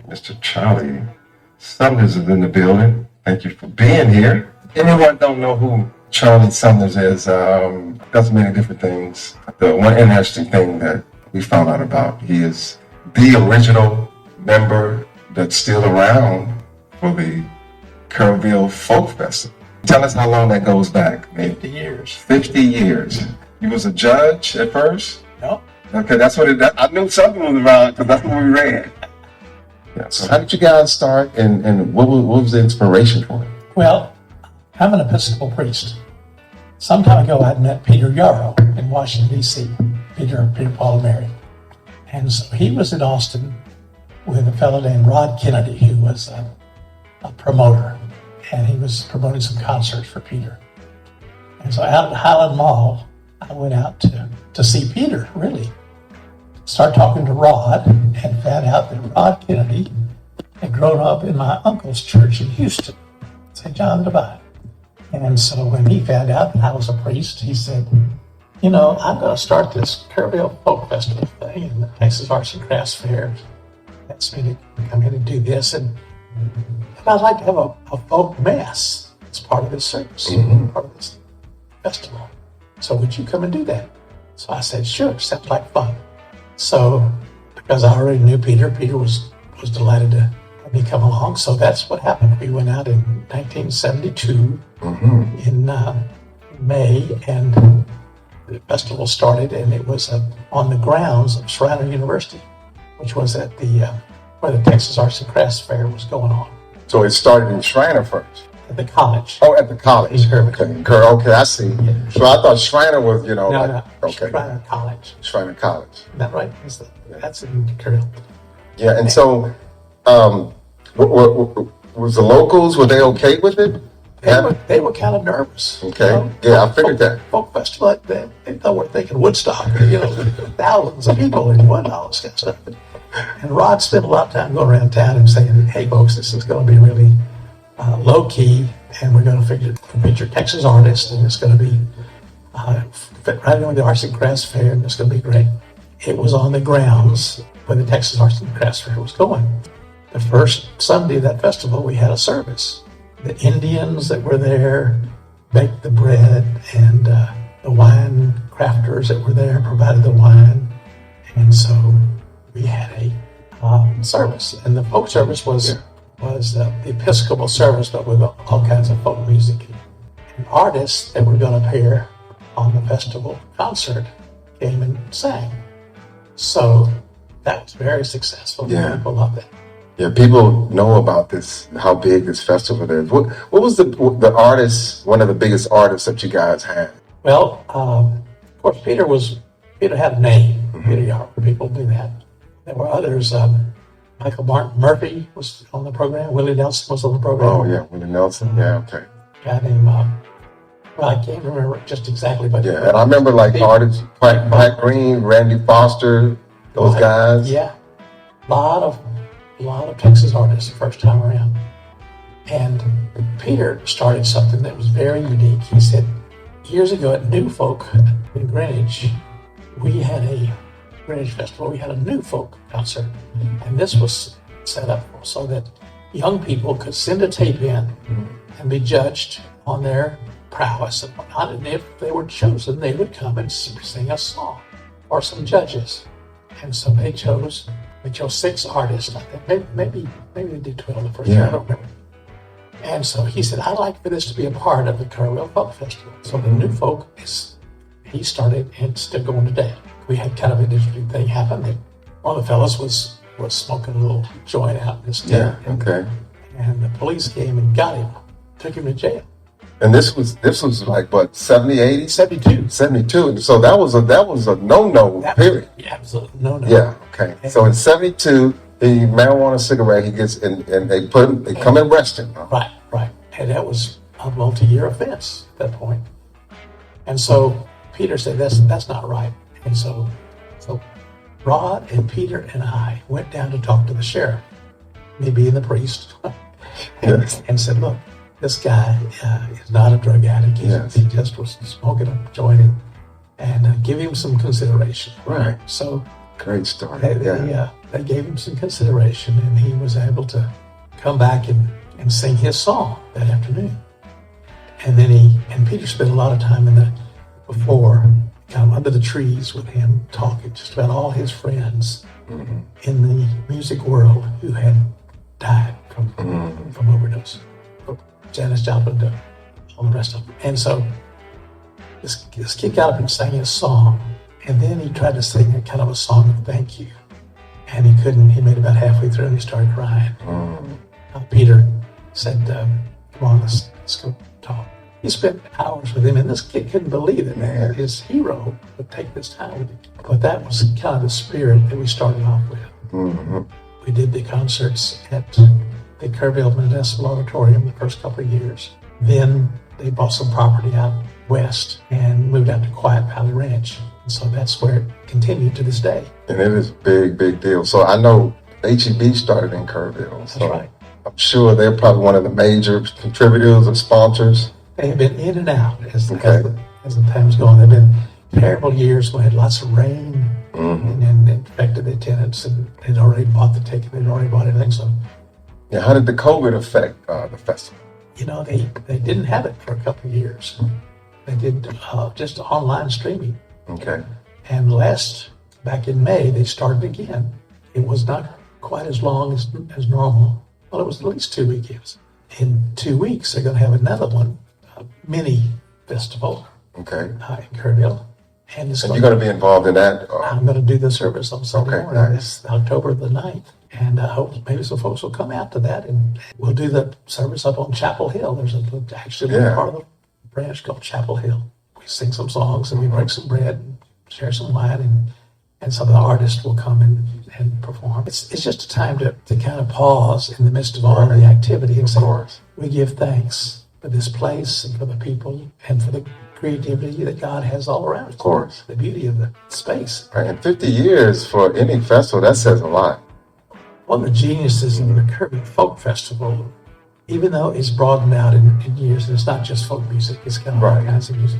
Mr. Charlie Sumners is in the building. Thank you for being here. Anyone don't know who Charlie Sumners is, does many different things. The one interesting thing that we found out about, he is the original member that's still around for the Kerrville Folk Festival. Tell us how long that goes back. 50 years. 50 years. You was a judge at first? No. Okay, that's what I knew something was around because that's what we read. Yeah. So how did you guys start, and what was the inspiration for it? Well, I'm an Episcopal priest. Some time ago, I'd met Peter Yarrow in Washington, D.C., Peter, Paul, and Mary. And so he was in Austin with a fellow named Rod Kennedy, who was a promoter, and he was promoting some concerts for Peter. And so out at Highland Mall, I went out to see Peter, really. Started talking to Rod and found out that Rod Kennedy had grown up in my uncle's church in Houston, St. John the Divine. And so when he found out that I was a priest, he said, I'm going to start this Kerrville Folk Festival thing and the Texas Arts and Crafts Fair. Asked me to come in and do this. And I'd like to have a folk mass as part of this service, part of this festival. So would you come and do that? So I said, sure, sounds like fun. So because I already knew Peter was delighted to have me come along. So that's what happened. We went out in 1972 in May, and the festival started, and it was on the grounds of Shriner University, which was at where the Texas Arts and Crafts Fair was going on. So it started in Shriner first? At the college. Oh, at the college. In Kerrville. Okay, I see. Yeah. So I thought Shriner was, No, okay. Shriner College. Shriner College. Isn't that right? That's in Kerrville. Yeah, and so was the locals, were they okay with it? They were kind of nervous. Okay, I figured that. Folk festival, they were thinking Woodstock, thousands of people and all this kind of stuff. And Rod spent a lot of time going around town and saying, hey folks, this is going to be really low key, and we're going to feature Texas artists, and it's going to be fit right in with the Arts and Crafts Fair, and it's going to be great. It was on the grounds where the Texas Arts and Crafts Fair was going. The first Sunday of that festival, we had a service. The Indians that were there baked the bread, and the wine crafters that were there provided the wine, and so we had a service. And the folk service was the Episcopal service, but with all kinds of folk music. And artists that were going to appear on the festival concert came and sang. So that was very successful. Yeah. People loved it. Yeah, people know about this, how big this festival is. What was the artist, one of the biggest artists that you guys had? Well, of course, Peter had a name. Peter Yarrow, people knew that. There were others. Michael Martin Murphy was on the program. Willie Nelson was on the program. Oh, yeah, Willie Nelson. Yeah, okay. A guy named, I can't remember just exactly, but... Yeah, and I remember artists, Pat Green, Randy Foster, those guys. Yeah, a lot of Texas artists the first time around. And Peter started something that was very unique. He said, years ago at New Folk in Greenwich, we had a Greenwich Festival, we had a New Folk concert. And this was set up so that young people could send a tape in and be judged on their prowess and whatnot. And if they were chosen, they would come and sing a song, or some judges. And so they chose 6 artists, I think. Maybe they did 12 the first year, I don't remember. And so he said, I'd like for this to be a part of the Kerrville Folk Festival. So the New Folk he started, and it's still going today. We had kind of an interesting thing happen that one of the fellas was smoking a little joint out in his tent. Yeah, okay. And the police came and got him, took him to jail. And this was like what, 70, 80? 72. 72. So that was a no period. Yeah, absolutely no. Yeah, okay. So in 72, he marijuana cigarette, he gets and they come and arrest him. Huh? Right. And that was a multi-year offense at that point. And so Peter said that's not right. And so Rod and Peter and I went down to talk to the sheriff, me being the priest, and said, look, this guy is not a drug addict. He just was smoking a joint, and give him some consideration. Right. So great story. They they gave him some consideration, and he was able to come back and sing his song that afternoon. And then Peter spent a lot of time before, kind of under the trees with him, talking just about all his friends in the music world who had died from overdose, from Janis Joplin to all the rest of them. And so this kid got up and sang his song, and then he tried to sing a kind of a song of thank you, and he couldn't. He made about halfway through and he started crying. Peter said, come on, let's go talk. He spent hours with him, and this kid couldn't believe it, man. His hero would take this time with him. But that was kind of the spirit that we started off with. We did the concerts at the Kerrville Municipal Auditorium the first couple of years. Then they bought some property out west and moved out to Quiet Valley Ranch. And so that's where it continued to this day. And it is a big, big deal. So I know HEB started in Kerrville. So That's right. I'm sure they're probably one of the major contributors or sponsors. They have been in and out as the time's going. They've been terrible years when we had lots of rain and then it affected the attendance, and they'd already bought the ticket, they'd already bought everything. So, Yeah, how did the COVID affect the festival? you know, they didn't have it for a couple of years. They did just online streaming. Okay. And back in May, they started again. It was not quite as long as normal. Well, it was at least 2 weekends. In 2 weeks, they're going to have another one, a mini festival Okay. in Kerrville. And you're going to be involved in that? I'm going to do the service on Sunday morning. Nice. It's October the 9th. And I hope maybe some folks will come out to that, and we'll do the service up on Chapel Hill. There's actually a part of the branch called Chapel Hill. We sing some songs and we break some bread and share some wine, and some of the artists will come and perform. It's just a time to kind of pause in the midst of all the activity and say, we give thanks for this place and for the people and for the creativity that God has all around us. Of course. The beauty of the space. Right. And 50 years for any festival, that says a lot. One of the geniuses of the Kerrville Folk Festival, even though it's broadened out in years, and it's not just folk music, it's kind of all kinds of music.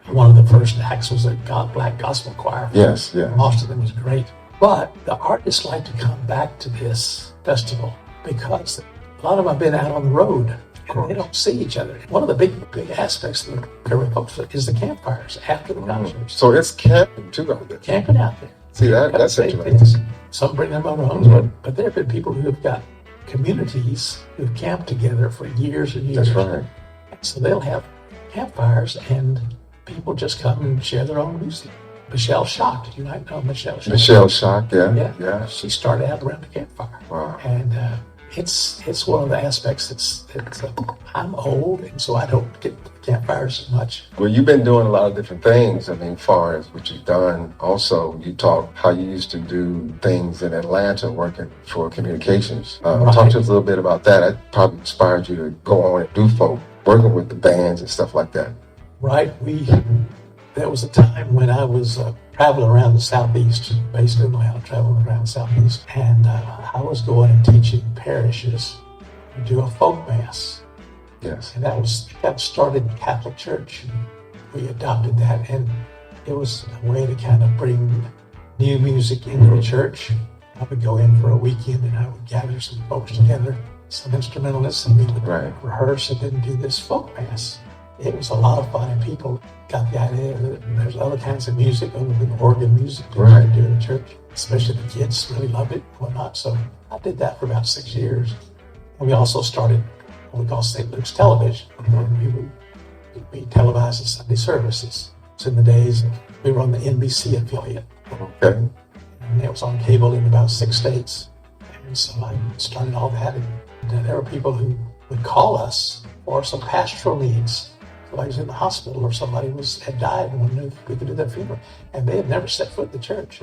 One of the first acts was a black gospel choir. Yes. Most of them was great. But the artists like to come back to this festival because a lot of them have been out on the road and they don't see each other. One of the big aspects of the Kerrville Folk Festival is the campfires after the concerts. So it's camping too out there. Camping out there. See, that's interesting. Some bring their motorhomes, but there have been people who have got communities who've camped together for years and years. That's right. So they'll have campfires and people just come and share their own music. Michelle Schock, you might know Michelle Schock. Michelle Schock, yeah. She started out around the campfire. Wow. And it's one of the aspects that's I'm old, and so I don't get to campfires as much. Well, you've been doing a lot of different things. I mean, as far as what you've done. Also, you talk how you used to do things in Atlanta working for communications. Talk to us a little bit about that. That probably inspired you to go on and do folk, working with the bands and stuff like that. Right. There was a time when I was traveling around the Southeast, based in Atlanta, traveling around the Southeast, and I was going and teaching parishes to do a folk mass. Yes. And that started in Catholic Church. We adopted that, and it was a way to kind of bring new music into the church. I would go in for a weekend and I would gather some folks together, some instrumentalists, and we would rehearse and then do this folk mass. It was a lot of fun, and people got the idea that there's other kinds of music other than organ music that you can do in the church. Especially the kids really loved it and whatnot. So I did that for about 6 years. And we also started what we call St. Luke's Television. And we televised the Sunday services. It's in the days we were on the NBC affiliate. Okay. And it was on cable in about 6 states. And so I started all that. And there were people who would call us for some pastoral needs. Somebody was in the hospital or somebody had died and knew we could do their funeral. And they had never set foot in the church.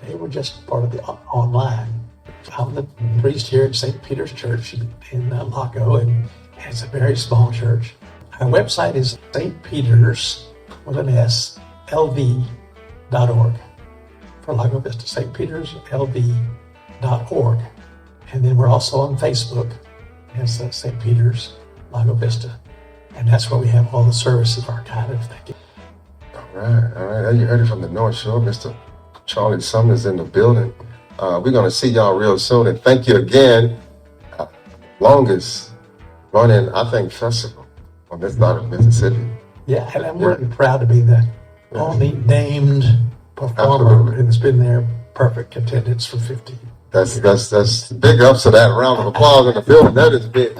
They were just part of the online. I'm the priest here at St. Peter's Church in Lago, and it's a very small church. Our website is St. Peter's, with an S, LV.org for Lago Vista, St. Peter's, LV.org. And then we're also on Facebook as St. Peter's, Lago Vista. And that's where we have all the services archived. All right. You heard it from the North Shore. Mr. Charlie Sumners in the building. We're going to see y'all real soon. And thank you again. Longest running, I think, festival on this side of Mississippi. Yeah, and I'm really proud to be the only named performer, Absolutely. and it's been there perfect attendance for 50 years. That's big ups to that round of applause in the building. That is big.